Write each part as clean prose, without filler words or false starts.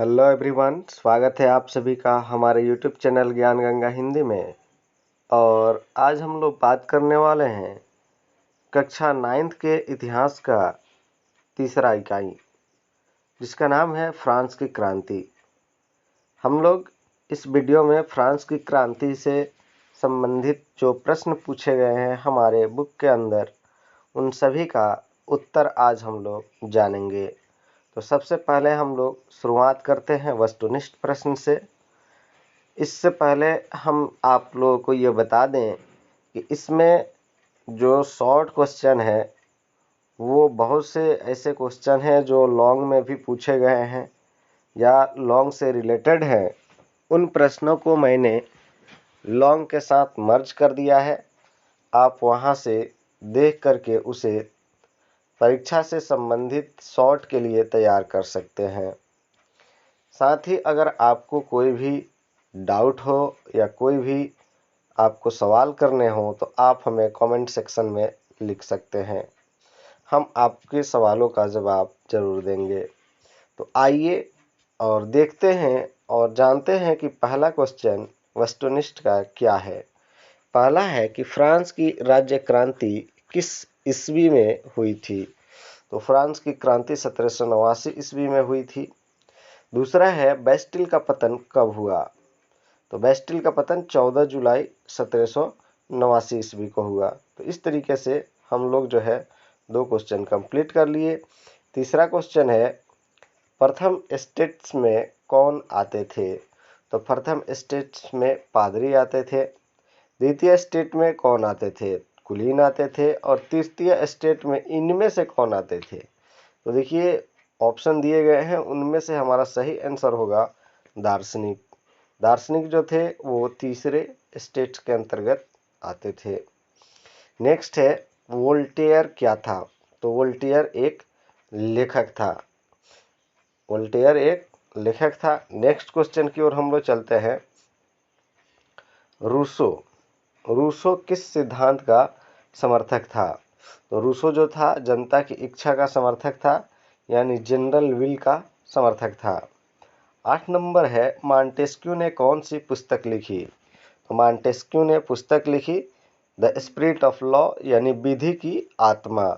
Hello everyone, स्वागत है आप सभी का हमारे यूट्यूब चैनल ज्ञान गंगा हिंदी में। और आज हम लोग बात करने वाले हैं कक्षा 9th के इतिहास का तीसरा इकाई, जिसका नाम है फ्रांस की क्रांति। हम लोग इस वीडियो में फ्रांस की क्रांति से संबंधित जो प्रश्न पूछे गए हैं हमारे बुक के अंदर, उन सभी का उत्तर आज हम लोग जानेंगे। तो सबसे पहले हम लोग शुरुआत करते हैं वस्तुनिष्ठ प्रश्न से। इससे पहले हम आप लोगों को ये बता दें कि इसमें जो शॉर्ट क्वेश्चन है वो बहुत से ऐसे क्वेश्चन हैं जो लॉन्ग में भी पूछे गए हैं या लॉन्ग से रिलेटेड हैं। उन प्रश्नों को मैंने लॉन्ग के साथ मर्ज कर दिया है। आप वहां से देख करके उसे परीक्षा से संबंधित शॉर्ट के लिए तैयार कर सकते हैं। साथ ही अगर आपको कोई भी डाउट हो या कोई भी आपको सवाल करने हो तो आप हमें कमेंट सेक्शन में लिख सकते हैं। हम आपके सवालों का जवाब जरूर देंगे। तो आइए और देखते हैं और जानते हैं कि पहला क्वेश्चन वस्तुनिष्ठ का क्या है। पहला है कि फ्रांस की राज्य क्रांति किस ईस्वी में हुई थी। तो फ्रांस की क्रांति 1789 ईस्वी में हुई थी। दूसरा है बेस्टिल का पतन कब हुआ। तो बेस्टिल का पतन 14 जुलाई 1789 ईस्वी को हुआ। तो इस तरीके से हम लोग जो है 2 क्वेश्चन कंप्लीट कर लिए। तीसरा क्वेश्चन है प्रथम स्टेट्स में कौन आते थे। तो प्रथम स्टेट्स में पादरी आते थे। द्वितीय स्टेट में कौन आते थे, कुलीन आते थे। और तृतीय स्टेट में इनमें से कौन आते थे। तो देखिए ऑप्शन दिए गए हैं, उनमें से हमारा सही आंसर होगा दार्शनिक। दार्शनिक जो थे वो तीसरे स्टेट के अंतर्गत आते थे। नेक्स्ट है वोल्टेयर क्या था। तो वोल्टेयर एक लेखक था। वोल्टेयर एक लेखक था। नेक्स्ट क्वेश्चन की ओर हम लोग चलते हैं। रूसो। रूसो किस सिद्धांत का समर्थक था। तो रूसो जो था जनता की इच्छा का समर्थक था, यानी जनरल विल का समर्थक था। 8 नंबर है मॉन्टेस्क्यू ने कौन सी पुस्तक लिखी। तो मॉन्टेस्क्यू ने पुस्तक लिखी द स्पिरिट ऑफ लॉ, यानी विधि की आत्मा।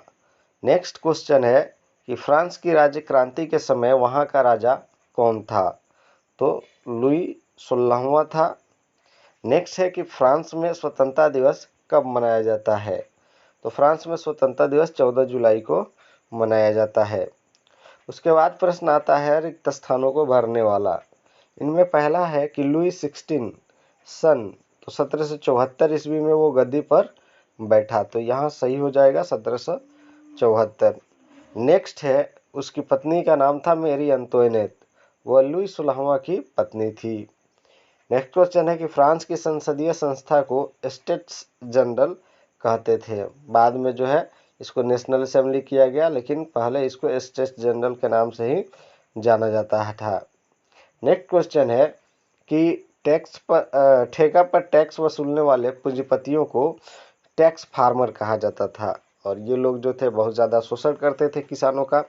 नेक्स्ट क्वेश्चन है कि फ्रांस की राज्य क्रांति के समय वहां का राजा कौन था। तो लुई 16वां था। नेक्स्ट है कि फ्रांस में स्वतंत्रता दिवस कब मनाया जाता है। तो फ्रांस में स्वतंत्रता दिवस 14 जुलाई को मनाया जाता है। उसके बाद प्रश्न आता है रिक्त स्थानों को भरने वाला। इनमें पहला है कि लुई 16 सन, तो 1774 ईस्वी में वो गद्दी पर बैठा। तो यहाँ सही हो जाएगा 1774। नेक्स्ट है उसकी पत्नी का नाम था मेरी अंतोइनेट, वह लुई 16वां की पत्नी थी। नेक्स्ट क्वेश्चन है कि फ्रांस की संसदीय संस्था को स्टेट्स जनरल कहते थे। बाद में जो है इसको नेशनल असेंबली किया गया, लेकिन पहले इसको स्टेट्स जनरल के नाम से ही जाना जाता था। नेक्स्ट क्वेश्चन है कि ठेका पर टैक्स वसूलने वाले पूंजीपतियों को टैक्स फार्मर कहा जाता था, और ये लोग जो थे बहुत ज़्यादा शोषण करते थे किसानों का।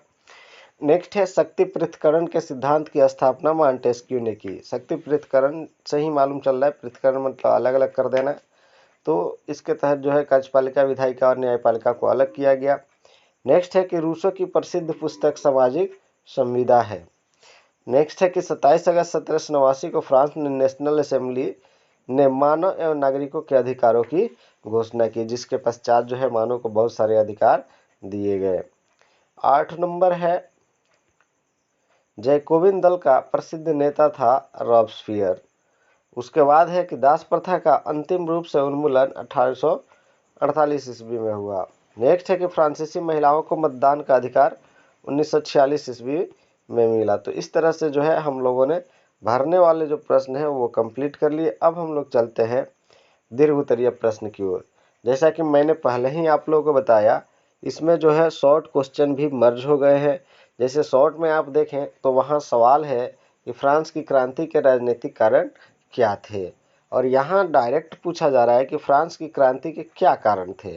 नेक्स्ट है शक्ति पृथक्करण के सिद्धांत की स्थापना मॉन्टेस्क्यू ने की। शक्ति पृथक्करण से ही मालूम चल रहा है, पृथक्करण मतलब अलग अलग कर देना। तो इसके तहत जो है कार्यपालिका, विधायिका और न्यायपालिका को अलग किया गया। नेक्स्ट है कि रूसो की प्रसिद्ध पुस्तक सामाजिक संविदा है। नेक्स्ट है कि 27 अगस्त 1789 को फ्रांस ने नेशनल असेंबली ने मानव एवं नागरिकों के अधिकारों की घोषणा की, जिसके पश्चात जो है मानव को बहुत सारे अधिकार दिए गए। 8 नंबर है जैकोबिन दल का प्रसिद्ध नेता था रॉबस्पियर। उसके बाद है कि दास प्रथा का अंतिम रूप से उन्मूलन 1848 ईस्वी में हुआ। नेक्स्ट है कि फ्रांसीसी महिलाओं को मतदान का अधिकार 1946 ईस्वी में मिला। तो इस तरह से जो है हम लोगों ने भरने वाले जो प्रश्न है वो कंप्लीट कर लिए। अब हम लोग चलते हैं दीर्घ उत्तरीय प्रश्न की ओर। जैसा कि मैंने पहले ही आप लोगों को बताया, इसमें जो है शॉर्ट क्वेश्चन भी मर्ज हो गए हैं। जैसे शॉर्ट में आप देखें तो वहाँ सवाल है कि फ्रांस की क्रांति के राजनीतिक कारण क्या थे, और यहाँ डायरेक्ट पूछा जा रहा है कि फ्रांस की क्रांति के क्या कारण थे।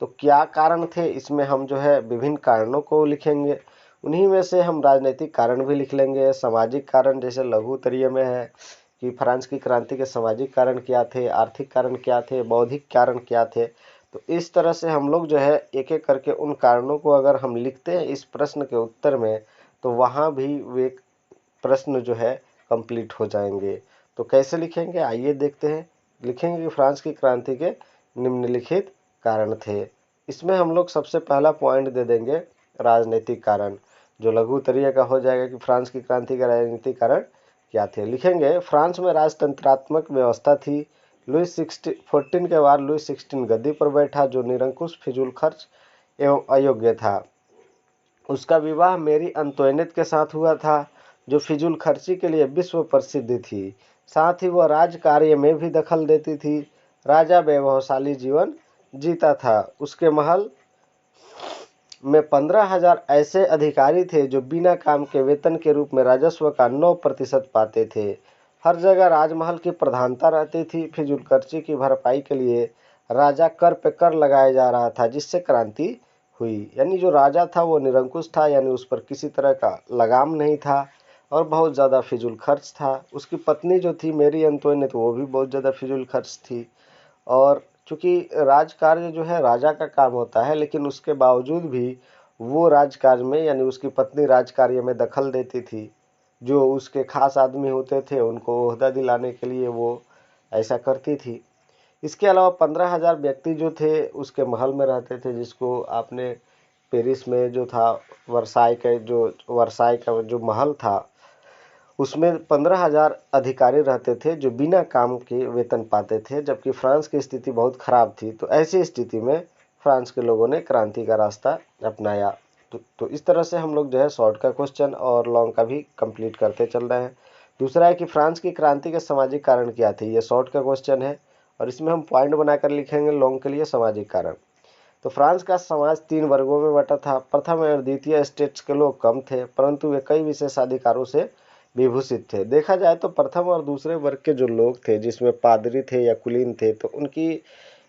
तो क्या कारण थे, इसमें हम जो है विभिन्न कारणों को लिखेंगे। उन्हीं में से हम राजनीतिक कारण भी लिख लेंगे, सामाजिक कारण जैसे लघु उत्तरीय में है कि फ्रांस की क्रांति के सामाजिक कारण क्या थे, आर्थिक कारण क्या थे, बौद्धिक कारण क्या थे। तो इस तरह से हम लोग जो है एक एक करके उन कारणों को अगर हम लिखते हैं इस प्रश्न के उत्तर में, तो वहाँ भी वे प्रश्न जो है कंप्लीट हो जाएंगे। तो कैसे लिखेंगे आइए देखते हैं। लिखेंगे कि फ्रांस की क्रांति के निम्नलिखित कारण थे। इसमें हम लोग सबसे पहला पॉइंट दे देंगे राजनीतिक कारण, जो लघु उत्तरीय का हो जाएगा कि फ्रांस की क्रांति के राजनीतिक कारण क्या थे। लिखेंगे फ्रांस में राजतंत्रात्मक व्यवस्था थी। लुई 14 के बाद लुई 16 गद्दी पर बैठा, जो निरंकुश, फिजूल खर्च एवं अयोग्य था। उसका विवाह मेरी अंतोइनेट के साथ हुआ था, जो फिजूल खर्ची के लिए विश्व प्रसिद्ध थी। साथ ही वह राज कार्य में भी दखल देती थी। राजा वैभवशाली जीवन जीता था। उसके महल में 15,000 ऐसे अधिकारी थे जो बिना काम के वेतन के रूप में राजस्व का 9% पाते थे। हर जगह राजमहल की प्रधानता रहती थी। फिजूल खर्ची की भरपाई के लिए राजा कर पे कर लगाया जा रहा था, जिससे क्रांति हुई। यानी जो राजा था वो निरंकुश था, यानी उस पर किसी तरह का लगाम नहीं था और बहुत ज़्यादा फिजूल खर्च था। उसकी पत्नी जो थी मेरी अंतोइनेट, वो भी बहुत ज़्यादा फिजूल खर्च थी। और चूंकि राजकार्य जो है राजा का काम होता है, लेकिन उसके बावजूद भी वो राजकार्य में, यानी उसकी पत्नी राजकार्य में दखल देती थी। जो उसके खास आदमी होते थे उनको ओहदा दिलाने के लिए वो ऐसा करती थी। इसके अलावा 15,000 व्यक्ति जो थे उसके महल में रहते थे, जिसको आपने पेरिस में जो था वर्साई का जो महल था उसमें 15,000 अधिकारी रहते थे जो बिना काम के वेतन पाते थे, जबकि फ्रांस की स्थिति बहुत खराब थी। तो ऐसी स्थिति में फ्रांस के लोगों ने क्रांति का रास्ता अपनाया। तो इस तरह से हम लोग जो है शॉर्ट का क्वेश्चन और लॉन्ग का भी कंप्लीट करते चल रहे हैं। दूसरा है कि फ्रांस की क्रांति के सामाजिक कारण क्या थे। ये शॉर्ट का क्वेश्चन है और इसमें हम पॉइंट बनाकर लिखेंगे लॉन्ग के लिए सामाजिक कारण। तो फ्रांस का समाज 3 वर्गों में बटा था। प्रथम और द्वितीय स्टेट्स के लोग कम थे, परंतु वे कई विशेषाधिकारों से विभूषित थे। देखा जाए तो प्रथम और दूसरे वर्ग के जो लोग थे, जिसमें पादरी थे या कुलीन थे, तो उनकी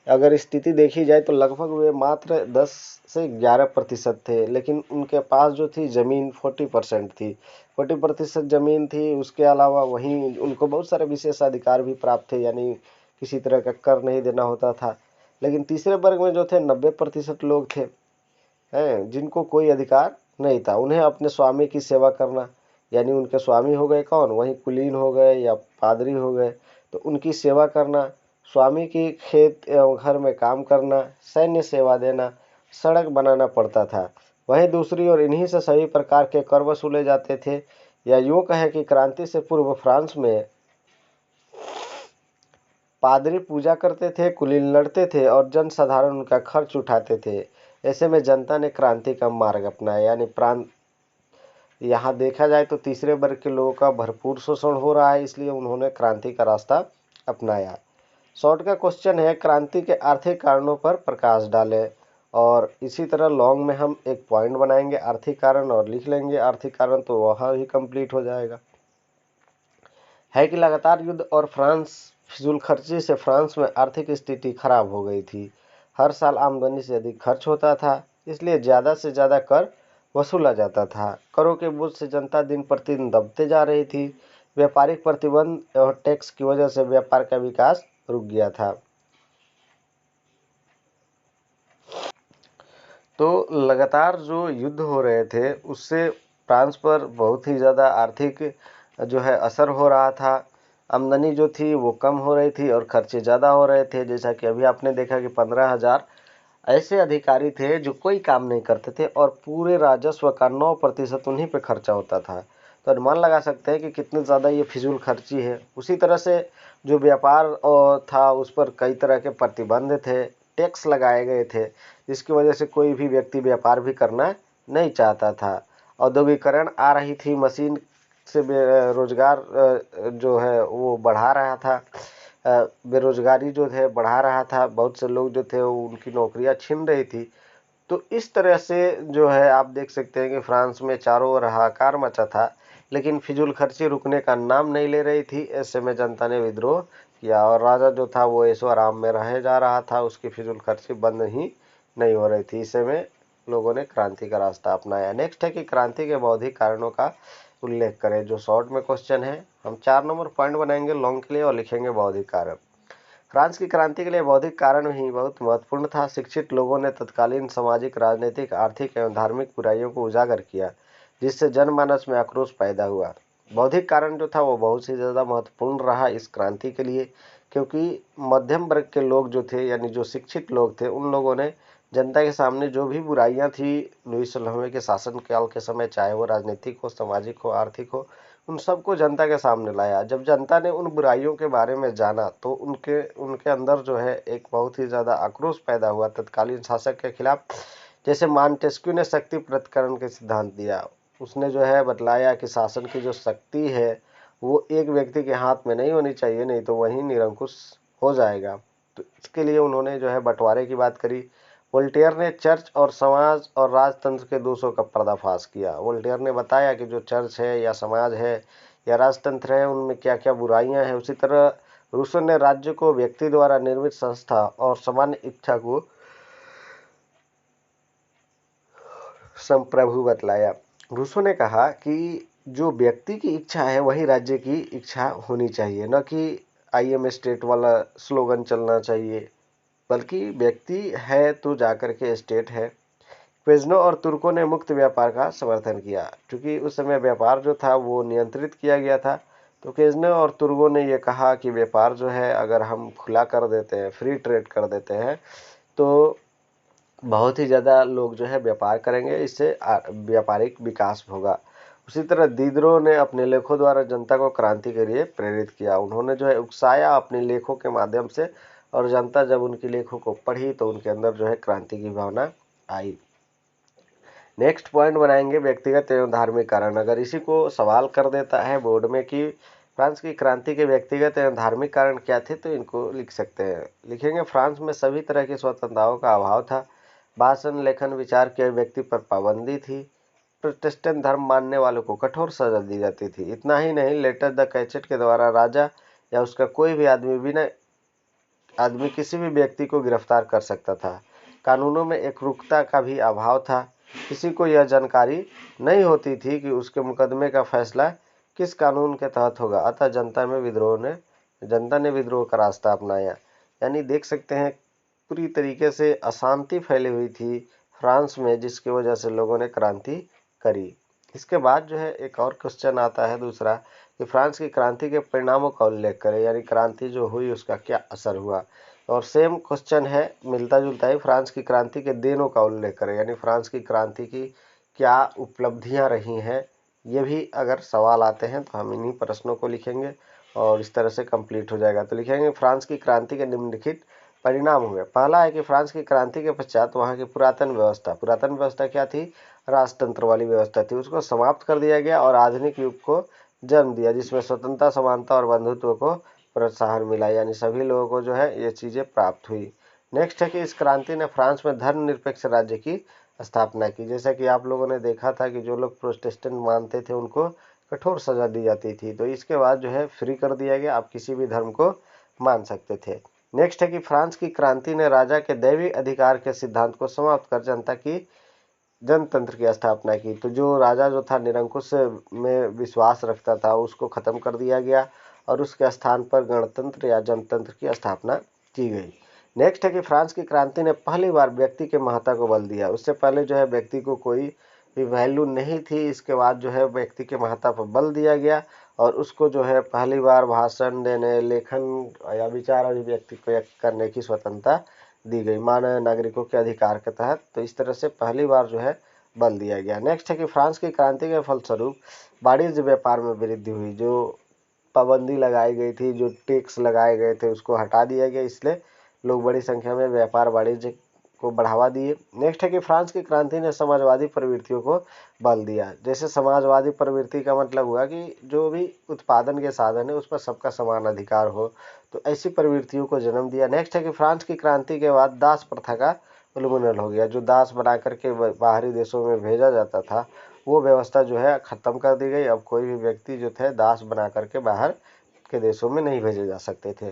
अगर स्थिति देखी जाए तो लगभग वे मात्र 10 से 11% थे। लेकिन उनके पास जो थी ज़मीन 40% थी, 40% ज़मीन थी। उसके अलावा वहीं उनको बहुत सारे विशेषाधिकार भी प्राप्त थे, यानी किसी तरह का कर नहीं देना होता था। लेकिन तीसरे वर्ग में जो थे 90% लोग थे हैं जिनको कोई अधिकार नहीं था। उन्हें अपने स्वामी की सेवा करना, यानी उनके स्वामी हो गए कौन, वहीं कुलीन हो गए या पादरी हो गए, तो उनकी सेवा करना, स्वामी की खेत एवं घर में काम करना, सैन्य सेवा देना, सड़क बनाना पड़ता था। वहीं दूसरी ओर इन्हीं से सभी प्रकार के कर वसूले जाते थे। या यूँ कहें कि क्रांति से पूर्व फ्रांस में पादरी पूजा करते थे, कुलीन लड़ते थे और जनसाधारण उनका खर्च उठाते थे। ऐसे में जनता ने क्रांति का मार्ग अपनाया, यानी प्रांत यहाँ देखा जाए तो तीसरे वर्ग के लोगों का भरपूर शोषण हो रहा है, इसलिए उन्होंने क्रांति का रास्ता अपनाया। शॉर्ट का क्वेश्चन है क्रांति के आर्थिक कारणों पर प्रकाश डालें। और इसी तरह लॉन्ग में हम एक पॉइंट बनाएंगे आर्थिक कारण और लिख लेंगे आर्थिक कारण, तो वह ही कंप्लीट हो जाएगा। है कि लगातार युद्ध और फ्रांस फिजूल खर्ची से फ्रांस में आर्थिक स्थिति खराब हो गई थी। हर साल आमदनी से अधिक खर्च होता था, इसलिए ज़्यादा से ज़्यादा कर वसूला जाता था। करों के बोझ से जनता दिन प्रतिदिन दबते जा रही थी। व्यापारिक प्रतिबंध और टैक्स की वजह से व्यापार का विकास रुक गया था। तो लगातार जो युद्ध हो रहे थे उससे फ्रांस पर बहुत ही ज़्यादा आर्थिक जो है असर हो रहा था। आमदनी जो थी वो कम हो रही थी और खर्चे ज़्यादा हो रहे थे। जैसा कि अभी आपने देखा कि 15,000 ऐसे अधिकारी थे जो कोई काम नहीं करते थे और पूरे राजस्व का 9% उन्हीं पे खर्चा होता था। तो अनुमान लगा सकते हैं कि कितनी ज़्यादा ये फिजूल खर्ची है। उसी तरह से जो व्यापार था उस पर कई तरह के प्रतिबंध थे, टैक्स लगाए गए थे, जिसकी वजह से कोई भी व्यक्ति व्यापार भी करना नहीं चाहता था। औद्योगिकरण आ रही थी, मशीन से रोजगार जो है वो बढ़ा रहा था, बेरोजगारी जो है बढ़ा रहा था। बहुत से लोग जो थे वो उनकी नौकरियां छीन रही थी। तो इस तरह से जो है आप देख सकते हैं कि फ्रांस में चारों ओर हाहाकार मचा था, लेकिन फिजूल खर्ची रुकने का नाम नहीं ले रही थी। ऐसे में जनता ने विद्रोह किया और राजा जो था वो ऐशो आराम में रहे जा रहा था, उसकी फिजूल खर्ची बंद ही नहीं हो रही थी। इसे में लोगों ने क्रांति का रास्ता अपनाया। नेक्स्ट है कि क्रांति के बौद्धिक कारणों का उल्लेख करें, जो शॉर्ट में क्वेश्चन है। हम 4 नंबर पॉइंट बनाएंगे लॉन्ग के लिए और लिखेंगे बौद्धिक कारण। फ्रांस की क्रांति के लिए बौद्धिक कारण ही बहुत महत्वपूर्ण था। शिक्षित लोगों ने तत्कालीन सामाजिक, राजनीतिक, आर्थिक एवं धार्मिक बुराइयों को उजागर किया, जिससे जनमानस में आक्रोश पैदा हुआ। बौद्धिक कारण जो था वो बहुत ही ज़्यादा महत्वपूर्ण रहा इस क्रांति के लिए, क्योंकि मध्यम वर्ग के लोग जो थे, यानी जो शिक्षित लोग थे, उन लोगों ने जनता के सामने जो भी बुराइयां थी लुई सोलहवें के शासनकाल के समय, चाहे वो राजनीतिक हो, सामाजिक हो, आर्थिक हो, उन सबको जनता के सामने लाया। जब जनता ने उन बुराइयों के बारे में जाना तो उनके उनके अंदर जो है एक बहुत ही ज़्यादा आक्रोश पैदा हुआ तत्कालीन शासक के खिलाफ। जैसे मांटेस्क्यू ने शक्ति पृथक्करण के सिद्धांत दिया। उसने जो है बतलाया कि शासन की जो शक्ति है वो एक व्यक्ति के हाथ में नहीं होनी चाहिए, नहीं तो वही निरंकुश हो जाएगा। तो इसके लिए उन्होंने जो है बंटवारे की बात करी। वोल्टेयर ने चर्च और समाज और राजतंत्र के दोषों का पर्दाफाश किया। वोल्टेयर ने बताया कि जो चर्च है या समाज है या राजतंत्र है उनमें क्या क्या बुराइयां हैं। उसी तरह रूसो ने राज्य को व्यक्ति द्वारा निर्मित संस्था और सामान्य इच्छा को संप्रभु बतलाया। रूसो ने कहा कि जो व्यक्ति की इच्छा है वही राज्य की इच्छा होनी चाहिए, न कि आई एम स्टेट वाला स्लोगन चलना चाहिए, बल्कि व्यक्ति है तो जाकर के स्टेट है। क्वेज़नो और तुर्कों ने मुक्त व्यापार का समर्थन किया, क्योंकि उस समय व्यापार जो था वो नियंत्रित किया गया था। तो क्वेज़नो और तुर्कों ने ये कहा कि व्यापार जो है अगर हम खुला कर देते हैं, फ्री ट्रेड कर देते हैं, तो बहुत ही ज़्यादा लोग जो है व्यापार करेंगे, इससे व्यापारिक विकास होगा। उसी तरह दीदरो ने अपने लेखों द्वारा जनता को क्रांति के लिए प्रेरित किया। उन्होंने जो है उकसाया अपने लेखों के माध्यम से, और जनता जब उनकी लेखों को पढ़ी तो उनके अंदर जो है क्रांति की भावना आई। नेक्स्ट पॉइंट बनाएंगे व्यक्तिगत एवं धार्मिक कारण। अगर इसी को सवाल कर देता है बोर्ड में कि फ्रांस की क्रांति के व्यक्तिगत एवं धार्मिक कारण क्या थे, तो इनको लिख सकते हैं। लिखेंगे फ्रांस में सभी तरह की स्वतंत्रताओं का अभाव था। भाषण, लेखन, विचार के अभिव्यक्ति पर पाबंदी थी। प्रोटेस्टेंट धर्म मानने वालों को कठोर सजा दी जाती थी। इतना ही नहीं, लेटर द कैचेट के द्वारा राजा या उसका कोई भी आदमी किसी भी व्यक्ति को गिरफ्तार कर सकता था। कानूनों में एकरूपता का भी अभाव था। किसी को यह जानकारी नहीं होती थी कि उसके मुकदमे का फैसला किस कानून के तहत होगा। अतः जनता ने विद्रोह का रास्ता अपनाया। यानी देख सकते हैं पूरी तरीके से अशांति फैली हुई थी फ्रांस में, जिसकी वजह से लोगों ने क्रांति करी। इसके बाद जो है एक और क्वेश्चन आता है दूसरा, कि फ्रांस की क्रांति के परिणामों का उल्लेख करें, यानी क्रांति जो हुई उसका क्या असर हुआ। और सेम क्वेश्चन है, मिलता जुलता ही, फ्रांस की क्रांति के देनों का उल्लेख करें, यानी फ्रांस की क्रांति की क्या उपलब्धियां रही हैं। ये भी अगर सवाल आते हैं तो हम इन्हीं प्रश्नों को लिखेंगे और इस तरह से कंप्लीट हो जाएगा। तो लिखेंगे फ्रांस की क्रांति के निम्नलिखित परिणाम हुए। पहला है कि फ्रांस की क्रांति के पश्चात वहाँ की पुरातन व्यवस्था क्या थी, राजतंत्र वाली व्यवस्था थी, उसको समाप्त कर दिया गया और आधुनिक युग को जन्म दिया, जिसमें स्वतंत्रता, समानता और बंधुत्व को प्रोत्साहन मिला। यानी सभी लोगों को जो है ये चीज़ें प्राप्त हुई। नेक्स्ट है कि इस क्रांति ने फ्रांस में धर्मनिरपेक्ष राज्य की स्थापना की। जैसा कि आप लोगों ने देखा था कि जो लोग प्रोटेस्टेंट मानते थे उनको कठोर सजा दी जाती थी, तो इसके बाद जो है फ्री कर दिया गया, आप किसी भी धर्म को मान सकते थे। नेक्स्ट है कि फ्रांस की क्रांति ने राजा के दैवी अधिकार के सिद्धांत को समाप्त कर जनता की जनतंत्र की स्थापना की। तो जो राजा जो था निरंकुश में विश्वास रखता था उसको खत्म कर दिया गया और उसके स्थान पर गणतंत्र या जनतंत्र की स्थापना की गई। नेक्स्ट है कि फ्रांस की क्रांति ने पहली बार व्यक्ति के महत्ता को बल दिया। उससे पहले जो है व्यक्ति को कोई भी वैल्यू नहीं थी, इसके बाद जो है व्यक्ति के महत्ता पर बल दिया गया और उसको जो है पहली बार भाषण देने, लेखन या विचार अभिव्यक्ति व्यक्त करने की स्वतंत्रता दी गई मानव नागरिकों के अधिकार के तहत। तो इस तरह से पहली बार जो है बल दिया गया। नेक्स्ट है कि फ्रांस की क्रांति के फलस्वरूप वाणिज्य व्यापार में वृद्धि हुई। जो पाबंदी लगाई गई थी, जो टैक्स लगाए गए थे, उसको हटा दिया गया, इसलिए लोग बड़ी संख्या में व्यापार वाणिज्य को बढ़ावा दिए। नेक्स्ट है कि फ्रांस की क्रांति ने समाजवादी प्रवृत्तियों को बल दिया। जैसे समाजवादी प्रवृत्ति का मतलब हुआ कि जो भी उत्पादन के साधन है उस पर सबका समान अधिकार हो, तो ऐसी प्रवृत्तियों को जन्म दिया। नेक्स्ट है कि फ्रांस की क्रांति के बाद दास प्रथा का उन्मूलन हो गया। जो दास बना करके बाहरी देशों में भेजा जाता था वो व्यवस्था जो है ख़त्म कर दी गई। अब कोई भी व्यक्ति जो थे दास बना करके बाहर के देशों में नहीं भेजे जा सकते थे।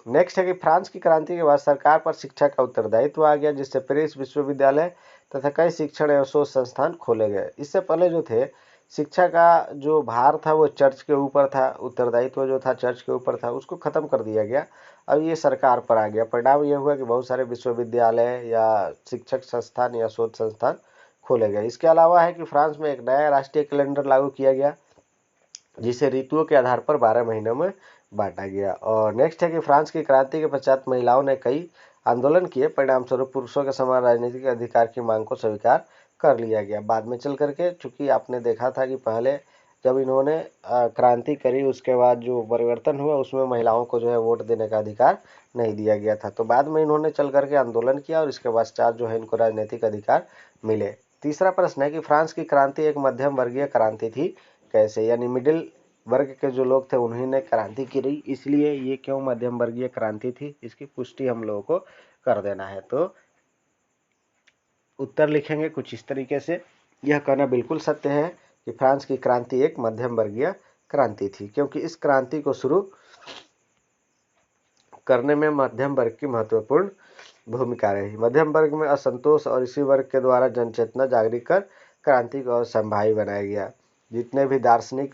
नेक्स्ट है कि फ्रांस की क्रांति के बाद सरकार पर शिक्षा का उत्तरदायित्व आ गया, जिससे प्रेस, विश्वविद्यालय, तथा कई शिक्षण एवं शोध संस्थान खोले गए। इससे पहले जो थे शिक्षा का जो भार था वो चर्च के ऊपर था, उत्तरदायित्व जो था चर्च के ऊपर था, उसको खत्म कर दिया गया। अब ये सरकार पर आ गया। परिणाम ये हुआ कि बहुत सारे विश्वविद्यालय या शिक्षक संस्थान या शोध संस्थान खोले गए। इसके अलावा है कि फ्रांस में एक नया राष्ट्रीय कैलेंडर लागू किया गया, जिसे ऋतुओं के आधार पर 12 महीनों में बांटा गया। और नेक्स्ट है कि फ्रांस की क्रांति के पश्चात महिलाओं ने कई आंदोलन किए, परिणाम स्वरूप पुरुषों के समान राजनीतिक अधिकार की मांग को स्वीकार कर लिया गया। बाद में चल करके, चूंकि आपने देखा था कि पहले जब इन्होंने क्रांति करी उसके बाद जो परिवर्तन हुआ उसमें महिलाओं को जो है वोट देने का अधिकार नहीं दिया गया था, तो बाद में इन्होंने चल करके आंदोलन किया और इसके पश्चात जो है इनको राजनीतिक अधिकार मिले। तीसरा प्रश्न है कि फ्रांस की क्रांति एक मध्यम वर्गीय क्रांति थी कैसे, यानी मिडिल वर्ग के जो लोग थे उन्हीं ने क्रांति की रही, इसलिए ये क्यों मध्यम वर्गीय क्रांति थी, इसकी पुष्टि हम लोगों को कर देना है। तो उत्तर लिखेंगे कुछ इस तरीके से, यह कहना बिल्कुल सत्य है कि फ्रांस की क्रांति एक मध्यम वर्गीय क्रांति थी, क्योंकि इस क्रांति को शुरू करने में मध्यम वर्ग की महत्वपूर्ण भूमिका रही। मध्यम वर्ग में असंतोष और इसी वर्ग के द्वारा जनचेतना जागृत कर क्रांति को और संभावी बनाया गया। जितने भी दार्शनिक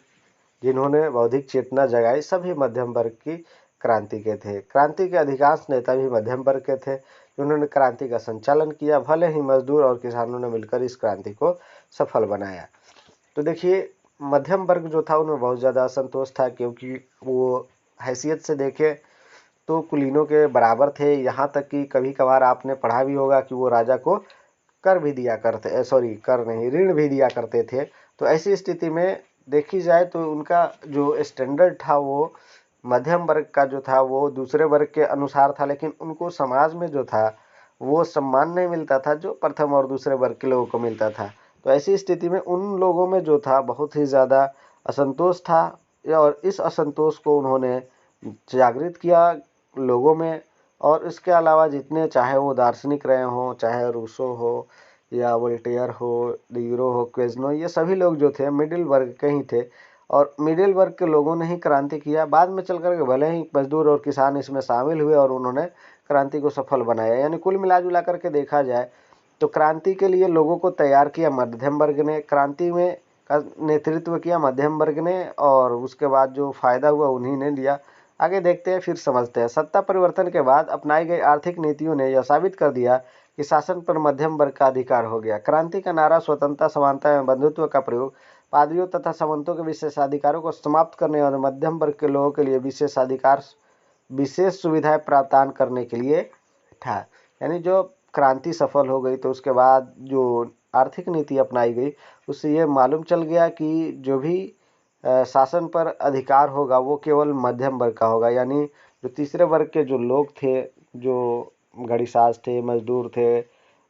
जिन्होंने बौद्धिक चेतना जगाई सभी मध्यम वर्ग की क्रांति के थे। क्रांति के अधिकांश नेता भी मध्यम वर्ग के थे, जिन्होंने क्रांति का संचालन किया। भले ही मजदूर और किसानों ने मिलकर इस क्रांति को सफल बनाया। तो देखिए, मध्यम वर्ग जो था उनमें बहुत ज़्यादा असंतोष था, क्योंकि वो हैसियत से देखे तो कुलीनों के बराबर थे। यहाँ तक कि कभी कभार आपने पढ़ा भी होगा कि वो राजा को कर भी दिया करते, सॉरी कर नहीं, ऋण भी दिया करते थे। तो ऐसी स्थिति में देखी जाए तो उनका जो स्टैंडर्ड था वो मध्यम वर्ग का जो था वो दूसरे वर्ग के अनुसार था, लेकिन उनको समाज में जो था वो सम्मान नहीं मिलता था जो प्रथम और दूसरे वर्ग के लोगों को मिलता था। तो ऐसी स्थिति में उन लोगों में जो था बहुत ही ज़्यादा असंतोष था, और इस असंतोष को उन्होंने जागृत किया लोगों में। और इसके अलावा जितने चाहे वो दार्शनिक रहे हों, चाहे रूसो हो या वोल्टेयर हो, डियूरो हो, क्वेजनो, ये सभी लोग जो थे मिडिल वर्ग के ही थे, और मिडिल वर्ग के लोगों ने ही क्रांति किया। बाद में चल कर के भले ही मजदूर और किसान इसमें शामिल हुए और उन्होंने क्रांति को सफल बनाया। यानी कुल मिला जुला करके देखा जाए तो क्रांति के लिए लोगों को तैयार किया मध्यम वर्ग ने, क्रांति में का नेतृत्व किया मध्यम वर्ग ने, और उसके बाद जो फायदा हुआ उन्हीं ने लिया। आगे देखते हैं, फिर समझते हैं। सत्ता परिवर्तन के बाद अपनाई गई आर्थिक नीतियों ने यह साबित कर दिया कि शासन पर मध्यम वर्ग का अधिकार हो गया। क्रांति का नारा स्वतंत्रता, समानता एवं बंधुत्व का प्रयोग पादरियों तथा सामंतों के विशेषाधिकारों को समाप्त करने और मध्यम वर्ग के लोगों के लिए विशेष सुविधाएं प्रदान करने के लिए था। यानी जो क्रांति सफल हो गई तो उसके बाद जो आर्थिक नीति अपनाई गई उससे ये मालूम चल गया कि जो भी शासन पर अधिकार होगा वो केवल मध्यम वर्ग का होगा। यानी जो तीसरे वर्ग के जो लोग थे, जो गड़ीसाज थे, मजदूर थे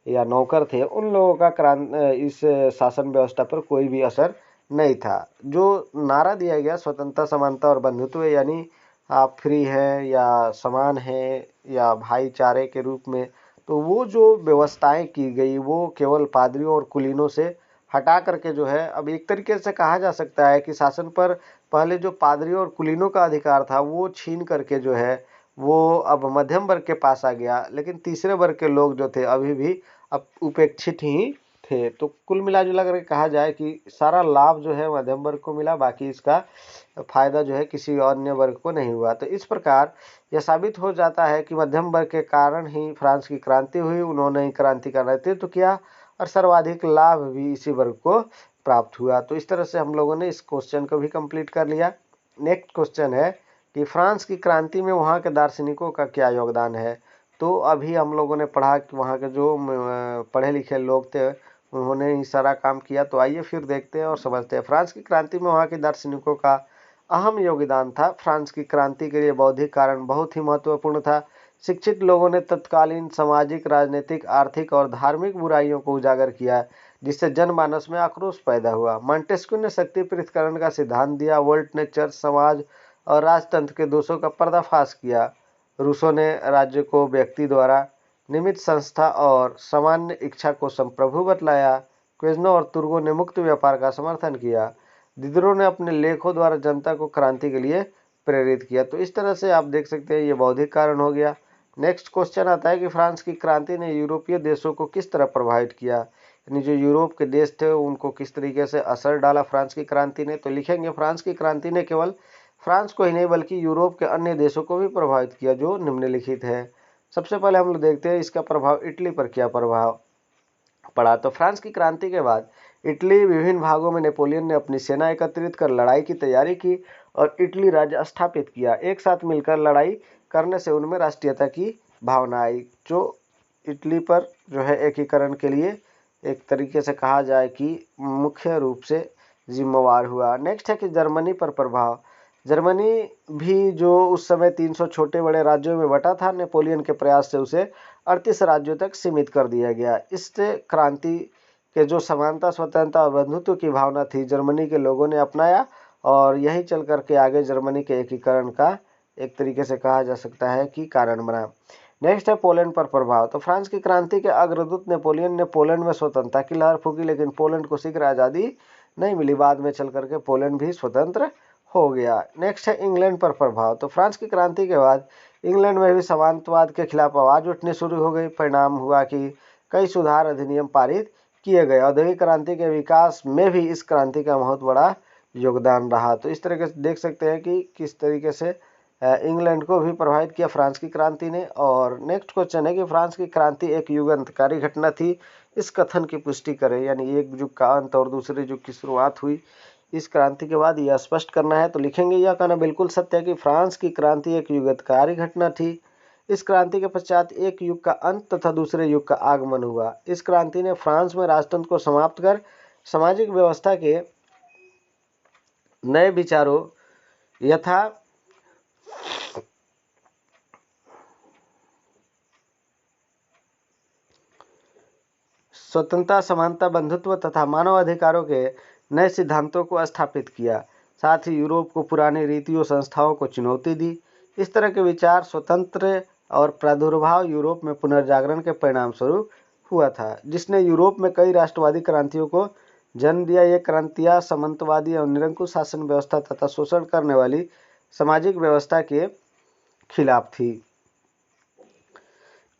या नौकर थे, उन लोगों का इस शासन व्यवस्था पर कोई भी असर नहीं था। जो नारा दिया गया स्वतंत्रता, समानता और बंधुत्व, यानी आप फ्री हैं या समान हैं या भाईचारे के रूप में, तो वो जो व्यवस्थाएं की गई वो केवल पादरियों और कुलीनों से हटा करके जो है, अब एक तरीके से कहा जा सकता है कि शासन पर पहले जो पादरियों और कुलीनों का अधिकार था वो छीन करके जो है वो अब मध्यम वर्ग के पास आ गया। लेकिन तीसरे वर्ग के लोग जो थे अभी भी अब उपेक्षित ही थे। तो कुल मिला जुला करके कहा जाए कि सारा लाभ जो है मध्यम वर्ग को मिला, बाकी इसका फायदा जो है किसी अन्य वर्ग को नहीं हुआ। तो इस प्रकार यह साबित हो जाता है कि मध्यम वर्ग के कारण ही फ्रांस की क्रांति हुई, उन्होंने ही क्रांति का नेतृत्व किया और सर्वाधिक लाभ भी इसी वर्ग को प्राप्त हुआ। तो इस तरह से हम लोगों ने इस क्वेश्चन को भी कंप्लीट कर लिया। नेक्स्ट क्वेश्चन है कि फ्रांस की क्रांति में वहाँ के दार्शनिकों का क्या योगदान है। तो अभी हम लोगों ने पढ़ा कि वहाँ के जो पढ़े लिखे लोग थे उन्होंने ही सारा काम किया। तो आइए फिर देखते हैं और समझते हैं। फ्रांस की क्रांति में वहाँ के दार्शनिकों का अहम योगदान था। फ्रांस की क्रांति के लिए बौद्धिक कारण बहुत ही महत्वपूर्ण था। शिक्षित लोगों ने तत्कालीन सामाजिक, राजनीतिक, आर्थिक और धार्मिक बुराइयों को उजागर किया, जिससे जनमानस में आक्रोश पैदा हुआ। मॉन्टेस्क्यू ने शक्ति पृथक्करण का सिद्धांत दिया। वोल्ट ने चर्च, समाज और राजतंत्र के दोषों का पर्दाफाश किया। रूसो ने राज्य को व्यक्ति द्वारा निमित्त संस्था और सामान्य इच्छा को संप्रभु बतलाया। क्वेजनो और तुर्गो ने मुक्त व्यापार का समर्थन किया। दिदरो ने अपने लेखों द्वारा जनता को क्रांति के लिए प्रेरित किया। तो इस तरह से आप देख सकते हैं ये बौद्धिक कारण हो गया। नेक्स्ट क्वेश्चन आता है कि फ्रांस की क्रांति ने यूरोपीय देशों को किस तरह प्रभावित किया। यानी जो यूरोप के देश थे उनको किस तरीके से असर डाला फ्रांस की क्रांति ने। तो लिखेंगे फ्रांस की क्रांति ने केवल फ्रांस को ही नहीं बल्कि यूरोप के अन्य देशों को भी प्रभावित किया, जो निम्नलिखित है। सबसे पहले हम लोग देखते हैं इसका प्रभाव इटली पर क्या प्रभाव पड़ा। तो फ्रांस की क्रांति के बाद इटली विभिन्न भागों में नेपोलियन ने अपनी सेना एकत्रित कर लड़ाई की तैयारी की और इटली राज्य स्थापित किया। एक साथ मिलकर लड़ाई करने से उनमें राष्ट्रीयता की भावना आई, जो इटली पर जो है एकीकरण के लिए एक तरीके से कहा जाए कि मुख्य रूप से जिम्मेवार हुआ। नेक्स्ट है कि जर्मनी पर प्रभाव। जर्मनी भी जो उस समय 300 छोटे बड़े राज्यों में बटा था, नेपोलियन के प्रयास से उसे 38 राज्यों तक सीमित कर दिया गया। इससे क्रांति के जो समानता, स्वतंत्रता और बंधुत्व की भावना थी, जर्मनी के लोगों ने अपनाया और यही चल करके आगे जर्मनी के एकीकरण का एक तरीके से कहा जा सकता है कि कारण बना। नेक्स्ट है पोलैंड पर प्रभाव। तो फ्रांस की क्रांति के अग्रदूत नेपोलियन ने पोलैंड में स्वतंत्रता की लहर फूकी, लेकिन पोलैंड को शीघ्र आज़ादी नहीं मिली। बाद में चल करके पोलैंड भी स्वतंत्र हो गया। नेक्स्ट है इंग्लैंड पर प्रभाव। तो फ्रांस की क्रांति के बाद इंग्लैंड में भी सामंतवाद के खिलाफ आवाज उठनी शुरू हो गई। परिणाम हुआ कि कई सुधार अधिनियम पारित किए गए। औद्योगिक क्रांति के विकास में भी इस क्रांति का बहुत बड़ा योगदान रहा। तो इस तरह से देख सकते हैं कि किस तरीके से इंग्लैंड को भी प्रभावित किया फ्रांस की क्रांति ने। और नेक्स्ट क्वेश्चन है कि फ्रांस की क्रांति एक युगांतकारी घटना थी। इस कथन की पुष्टि करें, यानी एक युग का अंत और दूसरे युग की शुरुआत हुई इस क्रांति के बाद, यह स्पष्ट करना है। तो लिखेंगे यह कहना बिल्कुल सत्य है कि फ्रांस की क्रांति एक युगांतकारी घटना थी। इस क्रांति के पश्चात एक युग का अंत तथा दूसरे युग का आगमन हुआ। इस क्रांति ने फ्रांस में राजतंत्र को समाप्त कर सामाजिक व्यवस्था के नए विचारों यथा स्वतंत्रता, समानता, बंधुत्व तथा मानव अधिकारों के नए सिद्धांतों को स्थापित किया। साथ ही यूरोप को पुरानी रीतियों, संस्थाओं को चुनौती दी। इस तरह के विचार स्वतंत्र और प्रादुर्भाव यूरोप में पुनर्जागरण के परिणाम स्वरूप हुआ था, जिसने यूरोप में कई राष्ट्रवादी क्रांतियों को जन्म दिया। ये क्रांतियां सामंतवादी और निरंकुश शासन व्यवस्था तथा शोषण करने वाली सामाजिक व्यवस्था के खिलाफ थी।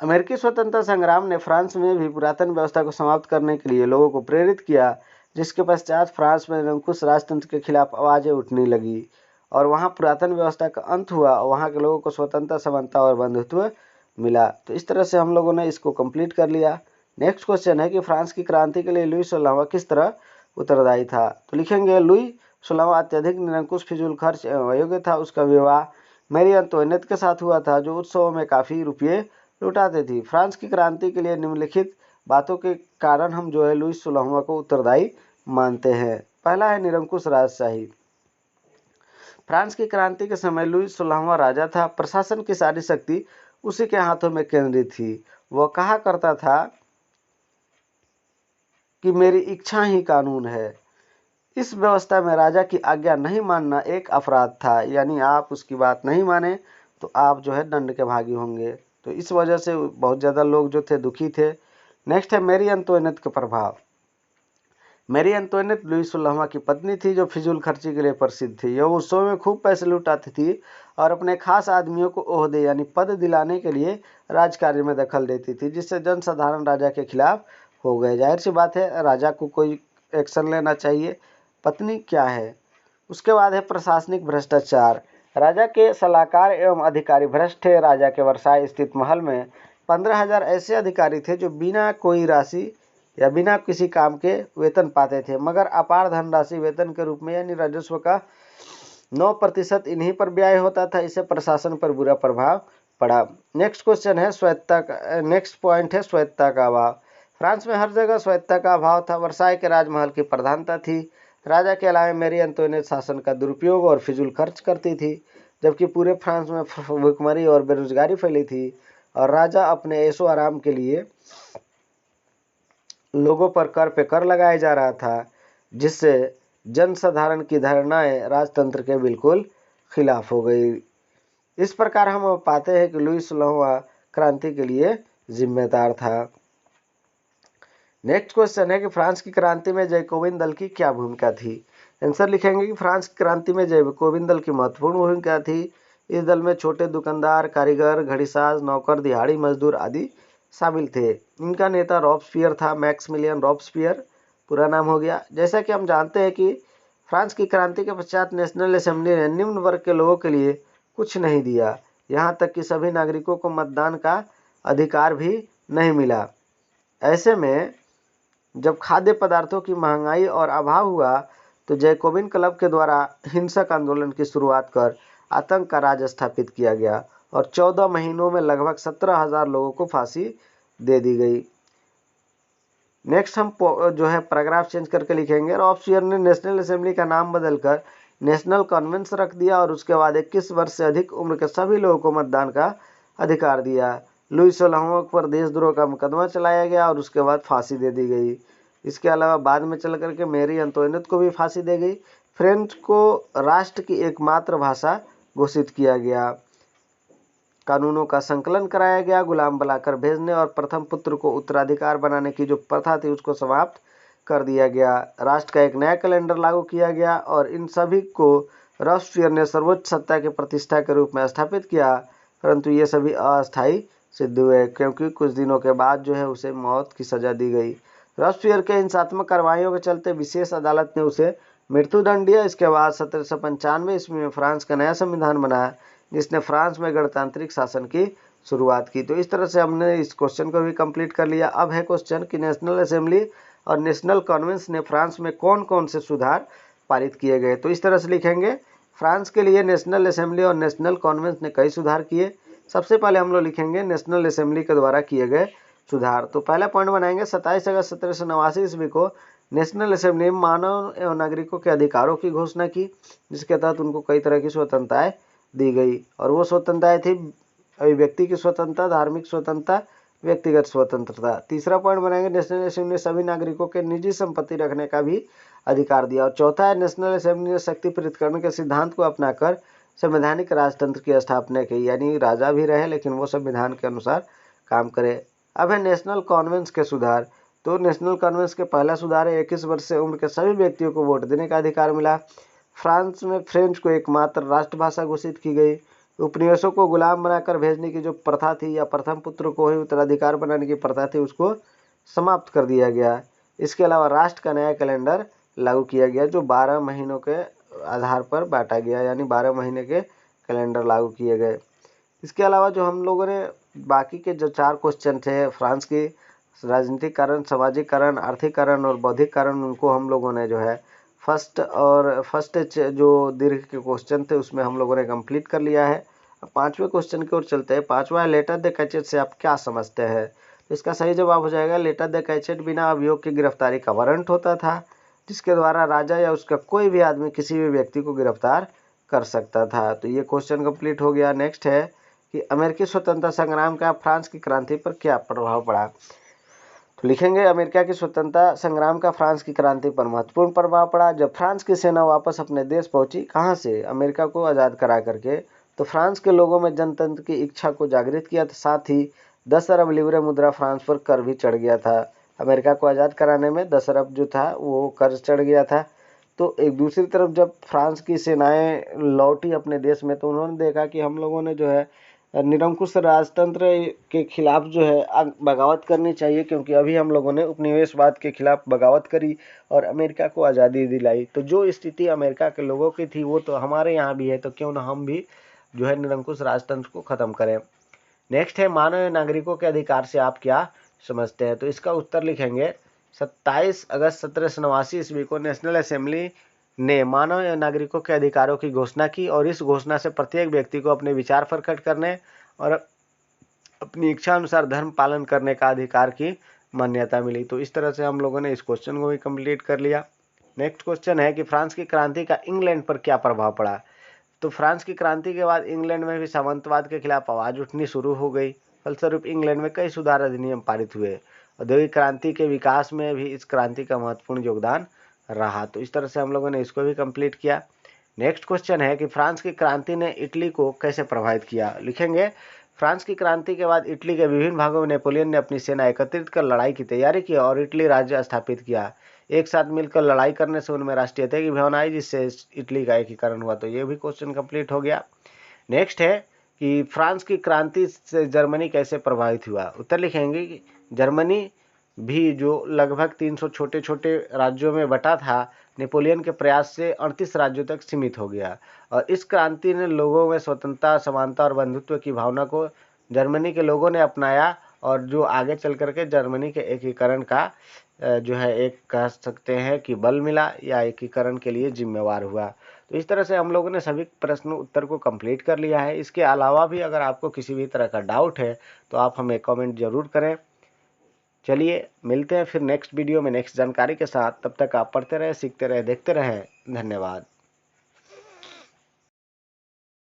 अमेरिकी स्वतंत्रता संग्राम ने फ्रांस में भी पुरातन व्यवस्था को समाप्त करने के लिए लोगों को प्रेरित किया, जिसके पश्चात फ्रांस में निरंकुश राजतंत्र के खिलाफ आवाजें उठने लगी और वहां पुरातन व्यवस्था का अंत हुआ और वहां के लोगों को स्वतंत्रता, समानता और बंधुत्व मिला। तो इस तरह से हम लोगों ने इसको कंप्लीट कर लिया। नेक्स्ट क्वेश्चन है कि फ्रांस की क्रांति के लिए लुई 16वां किस तरह उत्तरदायी था। तो लिखेंगे लुई 16वां अत्यधिक निरंकुश, फिजूल खर्च एवं अयोग्य था। उसका विवाह मैरी अंतोइनेट के साथ हुआ था, जो उत्सवों में काफी रुपये लुटाते थी। फ्रांस की क्रांति के लिए निम्नलिखित बातों के कारण हम जो है लुई 16वां को उत्तरदायी मानते हैं। पहला है निरंकुश राजशाही। फ्रांस की क्रांति के समय लुई 16वां राजा था। प्रशासन की सारी शक्ति उसी के हाथों में केंद्रित थी। वह कहा करता था कि मेरी इच्छा ही कानून है। इस व्यवस्था में राजा की आज्ञा नहीं मानना एक अपराध था, यानी आप उसकी बात नहीं माने तो आप जो है दंड के भागी होंगे। तो इस वजह से बहुत ज़्यादा लोग जो थे दुखी थे। नेक्स्ट है मैरी अंतोइनेट के प्रभाव। मैरी अंतोइनेट लुई 16वां की पत्नी थी, जो फिजूल खर्ची के लिए प्रसिद्ध थी। यह उत्सव में खूब पैसे लुटाती थी और अपने खास आदमियों को ओहदे यानी पद दिलाने के लिए राजकार्य में दखल देती थी, जिससे जनसाधारण राजा के खिलाफ हो गए। जाहिर सी बात है राजा को कोई एक्शन लेना चाहिए। पत्नी क्या है। उसके बाद है प्रशासनिक भ्रष्टाचार। राजा के सलाहकार एवं अधिकारी भ्रष्ट थे। राजा के वर्साई स्थित महल में 15,000 ऐसे अधिकारी थे जो बिना कोई राशि या बिना किसी काम के वेतन पाते थे, मगर अपार धनराशि वेतन के रूप में यानी राजस्व का 9% इन्हीं पर व्यय होता था। इससे प्रशासन पर बुरा प्रभाव पड़ा। नेक्स्ट क्वेश्चन है स्वायत्तता। नेक्स्ट पॉइंट है स्वायत्तता का अभाव। फ्रांस में हर जगह स्वायत्तता का अभाव था। वर्साई के राजमहल की प्रधानता थी। राजा के अलावा मैरी अंतोइनेट शासन का दुरुपयोग और फिजूल खर्च करती थी, जबकि पूरे फ्रांस में भुखमरी और बेरोजगारी फैली थी और राजा अपने ऐशो आराम के लिए लोगों पर कर पे कर लगाया जा रहा था, जिससे जनसाधारण की धारणाएं राजतंत्र के बिल्कुल खिलाफ हो गई। इस प्रकार हम पाते हैं कि लुई 16वां क्रांति के लिए जिम्मेदार था। नेक्स्ट क्वेश्चन है कि फ्रांस की क्रांति में जैकोबिन दल की क्या भूमिका थी। आंसर लिखेंगे कि फ्रांस की क्रांति में जैकोबिन दल की महत्वपूर्ण भूमिका थी। इस दल में छोटे दुकानदार, कारीगर, घड़ीसाज, नौकर, दिहाड़ी मजदूर आदि शामिल थे। इनका नेता रॉबस्पियर था, मैक्सिमिलियन रॉबस्पियर पूरा नाम हो गया। जैसा कि हम जानते हैं कि फ्रांस की क्रांति के पश्चात नेशनल असेंबली ने निम्न वर्ग के लोगों के लिए कुछ नहीं दिया, यहाँ तक कि सभी नागरिकों को मतदान का अधिकार भी नहीं मिला। ऐसे में जब खाद्य पदार्थों की महंगाई और अभाव हुआ तो जैकोबिन क्लब के द्वारा हिंसक आंदोलन की शुरुआत कर आतंक का राज स्थापित किया गया और 14 महीनों में लगभग 17,000 लोगों को फांसी दे दी गई। नेक्स्ट हम जो है पैराग्राफ चेंज करके लिखेंगे। रॉबस्पियर ने नेशनल असेंबली का नाम बदलकर नेशनल कॉन्वेंस रख दिया और उसके बाद 21 वर्ष से अधिक उम्र के सभी लोगों को मतदान का अधिकार दिया। लुई 16वां पर देशद्रोह का मुकदमा चलाया गया और उसके बाद फांसी दे दी गई। इसके अलावा बाद में चल करके मेरी अंतोइनेट को भी फांसी दी गई। फ्रेंच को राष्ट्र की एकमात्र भाषा घोषित किया गया। कानूनों का संकलन कराया गया। गुलाम बनाकर भेजने और प्रथम पुत्र को उत्तराधिकार बनाने की जो प्रथा थी उसको समाप्त कर दिया गया। राष्ट्र का एक नया कैलेंडर लागू किया गया और इन सभी को रॉबस्पियर ने सर्वोच्च सत्ता की प्रतिष्ठा के रूप में स्थापित किया, परंतु ये सभी अस्थायी सिद्ध हुए क्योंकि कुछ दिनों के बाद जो है उसे मौत की सजा दी गई। रॉबस्पियर के हिंसात्मक कार्रवाइयों के चलते विशेष अदालत ने उसे मृत्युदंड दिया। इसके बाद 1795 ईस्वी में फ्रांस का नया संविधान बना जिसने फ्रांस में गणतांत्रिक शासन की शुरुआत की। तो इस तरह से हमने इस क्वेश्चन को भी कंप्लीट कर लिया। अब है क्वेश्चन कि नेशनल असेंबली और नेशनल कॉन्वेंस ने फ्रांस में कौन कौन से सुधार पारित किए गए। तो इस तरह से लिखेंगे, फ्रांस के लिए नेशनल असेंबली और नेशनल कॉन्वेंस ने कई सुधार किए। सबसे पहले हम लोग लिखेंगे नेशनल असेंबली के द्वारा किए गए सुधार। तो पहला पॉइंट बनाएंगे 27 अगस्त 1789 ईस्वी को नेशनल असेंबली में मानव एवं नागरिकों के अधिकारों की घोषणा की, जिसके तहत उनको कई तरह की स्वतंत्रताएं दी गई और वो स्वतंत्रताएं थी अभिव्यक्ति की स्वतंत्रता, धार्मिक स्वतंत्रता, व्यक्तिगत स्वतंत्रता। तीसरा पॉइंट बनाएंगे नेशनल असेंबली ने सभी नागरिकों के निजी संपत्ति रखने का भी अधिकार दिया। और चौथा है नेशनल असेंबली ने शक्ति पृथक्करण के सिद्धांत को अपनाकर संवैधानिक राजतंत्र की स्थापना की, यानी राजा भी रहे लेकिन वो संविधान के अनुसार काम करे। अब है नेशनल कॉन्वेंस के सुधार। तो नेशनल कॉन्वेंस के पहला सुधार है 21 वर्ष से उम्र के सभी व्यक्तियों को वोट देने का अधिकार मिला। फ्रांस में फ्रेंच को एकमात्र राष्ट्रभाषा घोषित की गई। उपनिवेशों को गुलाम बनाकर भेजने की जो प्रथा थी या प्रथम पुत्र को ही उत्तराधिकार बनाने की प्रथा थी उसको समाप्त कर दिया गया। इसके अलावा राष्ट्र का नया कैलेंडर लागू किया गया जो 12 महीनों के आधार पर बांटा गया, यानी 12 महीने के कैलेंडर लागू किए गए। इसके अलावा जो हम लोगों ने बाकी के जो 4 क्वेश्चन थे फ्रांस की राजनीतिक कारण, सामाजिक कारण, आर्थिक कारण और बौद्धिक कारण, उनको हम लोगों ने जो है फर्स्ट जो दीर्घ के क्वेश्चन थे उसमें हम लोगों ने कंप्लीट कर लिया है। अब 5वें क्वेश्चन की ओर चलते हैं। 5वां लेटर द कैचेट से आप क्या समझते हैं। तो इसका सही जवाब हो जाएगा लेटर द कैचेट बिना अभियोग की गिरफ्तारी का वारंट होता था, जिसके द्वारा राजा या उसका कोई भी आदमी किसी भी व्यक्ति को गिरफ्तार कर सकता था। तो ये क्वेश्चन कंप्लीट हो गया। नेक्स्ट है कि अमेरिकी स्वतंत्रता संग्राम का फ्रांस की क्रांति पर क्या प्रभाव पड़ा। तो लिखेंगे अमेरिका की स्वतंत्रता संग्राम का फ्रांस की क्रांति पर महत्वपूर्ण प्रभाव पड़ा। जब फ्रांस की सेना वापस अपने देश पहुंची, कहां से, अमेरिका को आज़ाद करा करके, तो फ्रांस के लोगों में जनतंत्र की इच्छा को जागृत किया। तो साथ ही 10 अरब लिवरे मुद्रा फ्रांस पर कर भी चढ़ गया था। अमेरिका को आज़ाद कराने में 10 अरब जो था वो कर्ज चढ़ गया था। तो एक दूसरी तरफ जब फ्रांस की सेनाएं लौटी अपने देश में तो उन्होंने देखा कि हम लोगों ने जो है निरंकुश राजतंत्र के खिलाफ जो है बगावत करनी चाहिए, क्योंकि अभी हम लोगों ने उपनिवेशवाद के खिलाफ बगावत करी और अमेरिका को आज़ादी दिलाई। तो जो स्थिति अमेरिका के लोगों की थी वो तो हमारे यहाँ भी है, तो क्यों ना हम भी जो है निरंकुश राजतंत्र को ख़त्म करें। नेक्स्ट है मानव नागरिकों के अधिकार से आप क्या समझते हैं। तो इसका उत्तर लिखेंगे 27 अगस्त 1789 ईस्वी को नेशनल असेंबली ने मानव एवं नागरिकों के अधिकारों की घोषणा की और इस घोषणा से प्रत्येक व्यक्ति को अपने विचार प्रकट करने और अपनी इच्छा अनुसार धर्म पालन करने का अधिकार की मान्यता मिली। तो इस तरह से हम लोगों ने इस क्वेश्चन को भी कंप्लीट कर लिया। नेक्स्ट क्वेश्चन है कि फ्रांस की क्रांति का इंग्लैंड पर क्या प्रभाव पड़ा। तो फ्रांस की क्रांति के बाद इंग्लैंड में भी सामंतवाद के खिलाफ आवाज़ उठनी शुरू हो गई। फलस्वरूप इंग्लैंड में कई सुधार अधिनियम पारित हुए। औद्योगिक क्रांति के विकास में भी इस क्रांति का महत्वपूर्ण योगदान रहा। तो इस तरह से हम लोगों ने इसको भी कंप्लीट किया। नेक्स्ट क्वेश्चन है कि फ्रांस की क्रांति ने इटली को कैसे प्रभावित किया। लिखेंगे फ्रांस की क्रांति के बाद इटली के विभिन्न भागों में नेपोलियन ने अपनी सेना एकत्रित कर लड़ाई की तैयारी की और इटली राज्य स्थापित किया। एक साथ मिलकर लड़ाई करने से उनमें राष्ट्रीयता की भावना आई, जिससे इटली का एकीकरण हुआ। तो ये भी क्वेश्चन कंप्लीट हो गया। नेक्स्ट है कि फ्रांस की क्रांति से जर्मनी कैसे प्रभावित हुआ। उत्तर लिखेंगे कि जर्मनी भी जो लगभग 300 छोटे छोटे राज्यों में बटा था, नेपोलियन के प्रयास से 38 राज्यों तक सीमित हो गया। और इस क्रांति ने लोगों में स्वतंत्रता, समानता और बंधुत्व की भावना को जर्मनी के लोगों ने अपनाया, और जो आगे चल करके जर्मनी के एकीकरण का जो है एक कह सकते हैं कि बल मिला या एकीकरण के लिए जिम्मेवार हुआ। तो इस तरह से हम लोगों ने सभी प्रश्न उत्तर को कंप्लीट कर लिया है। इसके अलावा भी अगर आपको किसी भी तरह का डाउट है तो आप हमें कमेंट जरूर करें। चलिए मिलते हैं फिर नेक्स्ट वीडियो में नेक्स्ट जानकारी के साथ। तब तक आप पढ़ते रहे, सीखते रहे, देखते रहें। धन्यवाद।